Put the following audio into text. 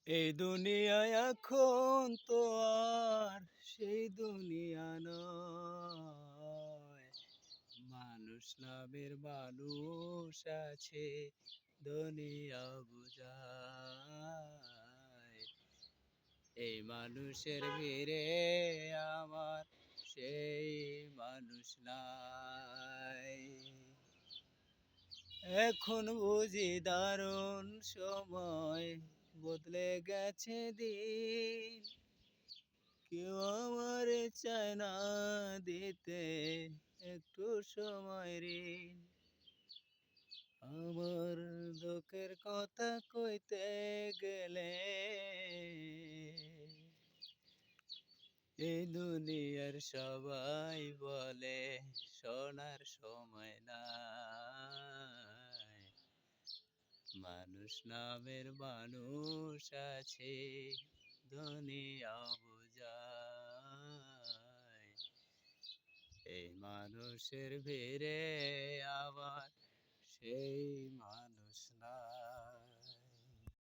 এই দুনিয়ায় এখন তো আর সেই দুনিয়া নয়। মানুষ নামের মানুষ আছে, দুনিয়া বুঝায়। এই মানুষের ভিড়ে আমার সেই মানুষ নাই। এখন বুঝি দারুণ সময়, বদলে গেছে দিন। কেউ আমারে চায় না দিতে একটু সময় ঋণ। আমার দুঃখের কথা কইতে গেলে এই দুনিয়ার সবাই বলে শোনার সময় নাই। মানুষ নামের মানুষ আছে, দুনিয়া বুঝায়। এই মানুষের ভিড়ে আবার সেই